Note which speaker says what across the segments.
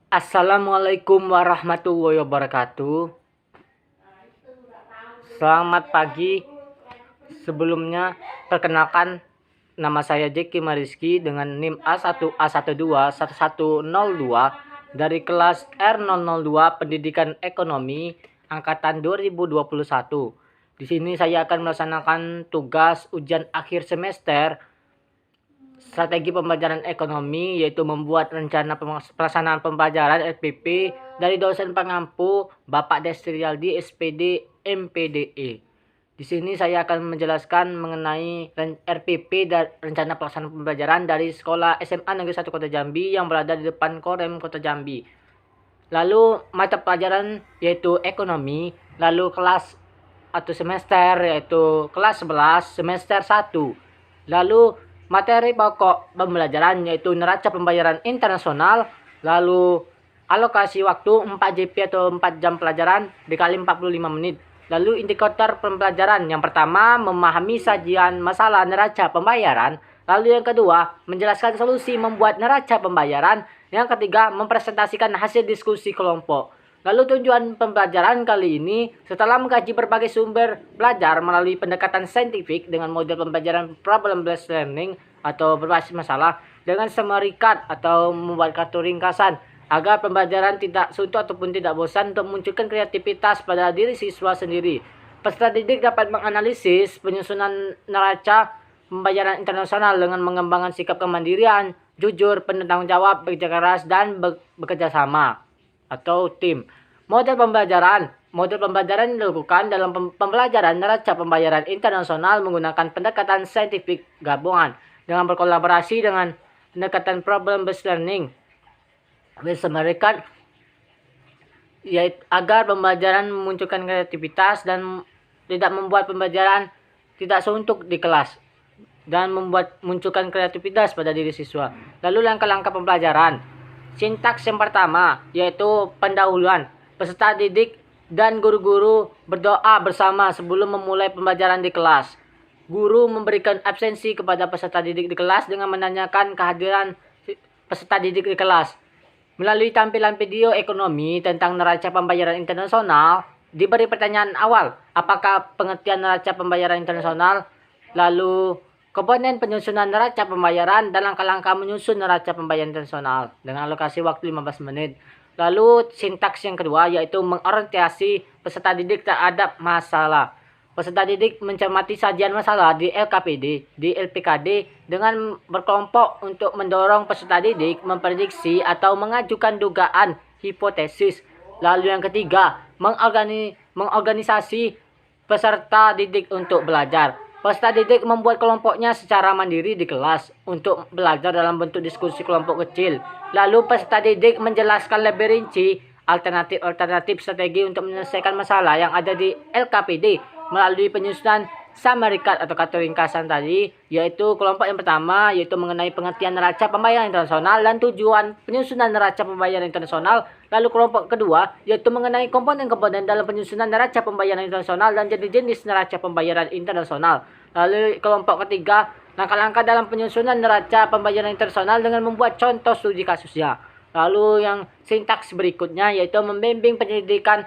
Speaker 1: Assalamualaikum warahmatullahi wabarakatuh. Selamat pagi. Sebelumnya, perkenalkan nama saya Jeki Mariski dengan NIM A1A121102 dari kelas R002 Pendidikan Ekonomi angkatan 2021. Di sini saya akan melaksanakan tugas ujian akhir semester strategi pembelajaran ekonomi, yaitu membuat rencana pelaksanaan pembelajaran RPP dari dosen pengampu Bapak Desrialdi SPD MPDE. Di sini saya akan menjelaskan mengenai RPP dan rencana pelaksanaan pembelajaran dari sekolah SMA Negeri 1 Kota Jambi yang berada di depan Korem Kota Jambi. Lalu mata pelajaran yaitu ekonomi, lalu kelas atau semester yaitu kelas 11 semester 1. Lalu materi pokok pembelajaran yaitu neraca pembayaran internasional, lalu alokasi waktu 4 JP atau 4 jam pelajaran dikali 45 menit. Lalu indikator pembelajaran yang pertama memahami sajian masalah neraca pembayaran, lalu yang kedua menjelaskan solusi membuat neraca pembayaran, yang ketiga mempresentasikan hasil diskusi kelompok. Lalu tujuan pembelajaran kali ini setelah mengkaji berbagai sumber belajar melalui pendekatan saintifik dengan model pembelajaran problem based learning atau berbasis masalah dengan summary card atau membuat kartu ringkasan agar pembelajaran tidak suntuk ataupun tidak bosan untuk memunculkan kreativitas pada diri siswa sendiri. Peserta didik dapat menganalisis penyusunan neraca pembayaran internasional dengan mengembangkan sikap kemandirian, jujur, penuh tanggung jawab, bekerja keras, dan bekerja sama atau tim. Model pembelajaran dilakukan dalam pembelajaran neraca pembayaran internasional menggunakan pendekatan saintifik gabungan dengan berkolaborasi dengan pendekatan problem based learning mereka yaitu agar pembelajaran memunculkan kreativitas dan tidak membuat pembelajaran tidak suntuk di kelas dan munculkan kreativitas pada diri siswa. Lalu langkah-langkah pembelajaran. Sintaks yang pertama yaitu pendahuluan. Peserta didik dan guru-guru berdoa bersama sebelum memulai pembelajaran di kelas. Guru memberikan absensi kepada peserta didik di kelas dengan menanyakan kehadiran peserta didik di kelas. Melalui tampilan video ekonomi tentang neraca pembayaran internasional, diberi pertanyaan awal, apakah pengertian neraca pembayaran internasional, lalu komponen penyusunan neraca pembayaran dan langkah-langkah menyusun neraca pembayaran internasional dengan alokasi waktu 15 menit. Lalu sintaks yang kedua yaitu mengorientasi peserta didik terhadap masalah. Peserta didik mencermati sajian masalah di LKPD, di LPKD dengan berkelompok untuk mendorong peserta didik memprediksi atau mengajukan dugaan hipotesis. Lalu yang ketiga, mengorganisasi peserta didik untuk belajar. Peserta didik membuat kelompoknya secara mandiri di kelas untuk belajar dalam bentuk diskusi kelompok kecil. Lalu peserta didik menjelaskan lebih rinci alternatif strategi untuk menyelesaikan masalah yang ada di LKPD melalui penyusunan summary card atau kartu ringkasan tadi, yaitu kelompok yang pertama yaitu mengenai pengertian neraca pembayaran internasional dan tujuan penyusunan neraca pembayaran internasional. Lalu kelompok kedua yaitu mengenai komponen-komponen dalam penyusunan neraca pembayaran internasional dan jenis-jenis neraca pembayaran internasional. Lalu kelompok ketiga, langkah-langkah dalam penyusunan neraca pembayaran internasional dengan membuat contoh studi kasusnya. Lalu yang sintaks berikutnya yaitu membimbing pendidikan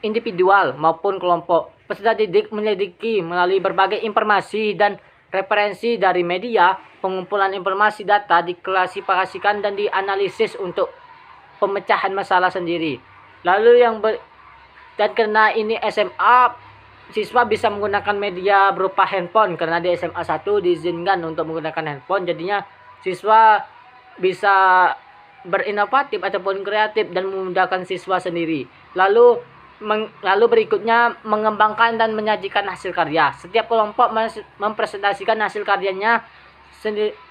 Speaker 1: individual maupun kelompok. Peserta didik menyelidiki melalui berbagai informasi dan referensi dari media. Pengumpulan informasi data diklasifikasikan dan dianalisis untuk pemecahan masalah sendiri. Lalu dan karena ini SMA, siswa bisa menggunakan media berupa handphone karena di SMA 1 diizinkan untuk menggunakan handphone. Jadinya siswa bisa berinovatif ataupun kreatif dan memudahkan siswa sendiri. Lalu berikutnya mengembangkan dan menyajikan hasil karya. Setiap kelompok mempresentasikan hasil karyanya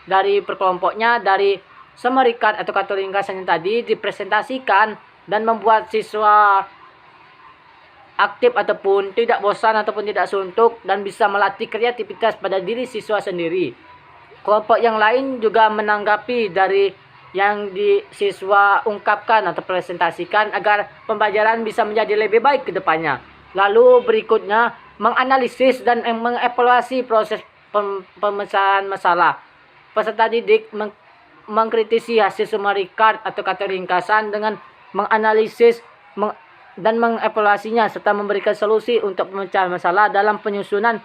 Speaker 1: dari perkelompoknya, dari summary card atau kartu ringkasan yang tadi dipresentasikan dan membuat siswa aktif ataupun tidak bosan ataupun tidak suntuk dan bisa melatih kreativitas pada diri siswa sendiri. Kelompok yang lain juga menanggapi dari yang siswa ungkapkan atau presentasikan agar pembelajaran bisa menjadi lebih baik ke depannya. Lalu berikutnya menganalisis dan mengevaluasi proses pemecahan masalah. Peserta didik mengkritisi hasil summary card atau kata ringkasan dengan menganalisis dan mengevaluasinya serta memberikan solusi untuk pemecahan masalah dalam penyusunan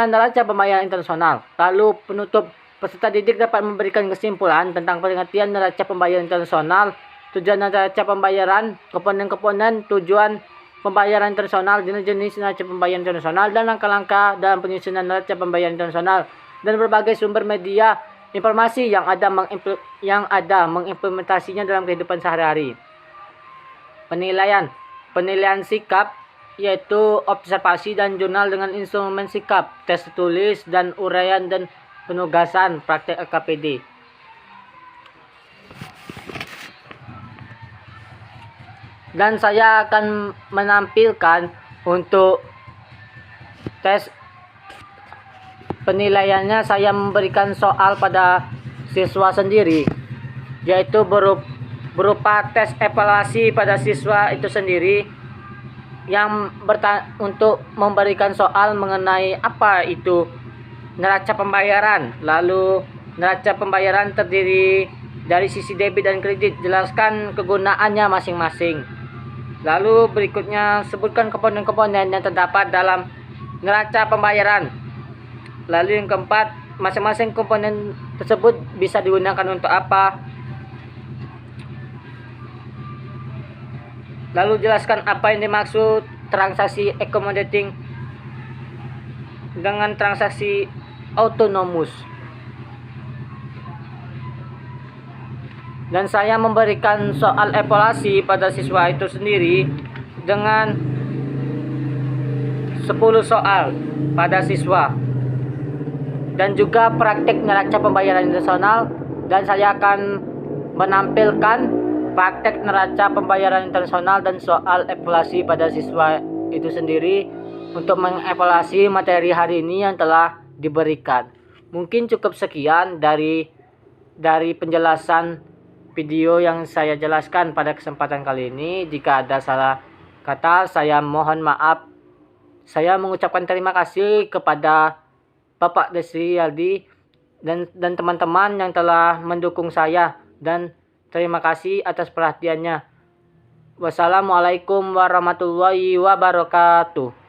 Speaker 1: neraca pembayaran internasional. Lalu penutup, peserta didik dapat memberikan kesimpulan tentang pengertian neraca pembayaran internasional, tujuan neraca pembayaran, komponen-komponen tujuan pembayaran internasional, jenis-jenis neraca pembayaran internasional, dan langkah-langkah dalam penyusunan neraca pembayaran internasional, dan berbagai sumber media informasi yang ada mengimplementasinya dalam kehidupan sehari-hari. Penilaian sikap yaitu observasi dan jurnal dengan instrumen sikap, tes tulis dan uraian dan penugasan praktek LKPD. Dan saya akan menampilkan untuk tes penilaiannya. Saya memberikan soal pada siswa sendiri, yaitu berupa tes evaluasi pada siswa itu sendiri yang untuk memberikan soal mengenai apa itu neraca pembayaran. Lalu neraca pembayaran terdiri dari sisi debit dan kredit, jelaskan kegunaannya masing-masing. Lalu berikutnya sebutkan komponen-komponen yang terdapat dalam neraca pembayaran. Lalu yang keempat, masing-masing komponen tersebut bisa digunakan untuk apa. Lalu jelaskan apa yang dimaksud transaksi accommodating dengan transaksi autonomous. Dan saya memberikan soal evaluasi pada siswa itu sendiri dengan 10 soal pada siswa, dan juga praktek neraca pembayaran internasional. Dan saya akan menampilkan praktek neraca pembayaran internasional dan soal evaluasi pada siswa itu sendiri untuk mengevaluasi materi hari ini yang telah diberikan. Mungkin cukup sekian dari penjelasan video yang saya jelaskan pada kesempatan kali ini. Jika ada salah kata, saya mohon maaf. Saya mengucapkan terima kasih kepada Bapak Desri Aldi dan teman-teman yang telah mendukung saya, dan terima kasih atas perhatiannya. Wassalamualaikum warahmatullahi wabarakatuh.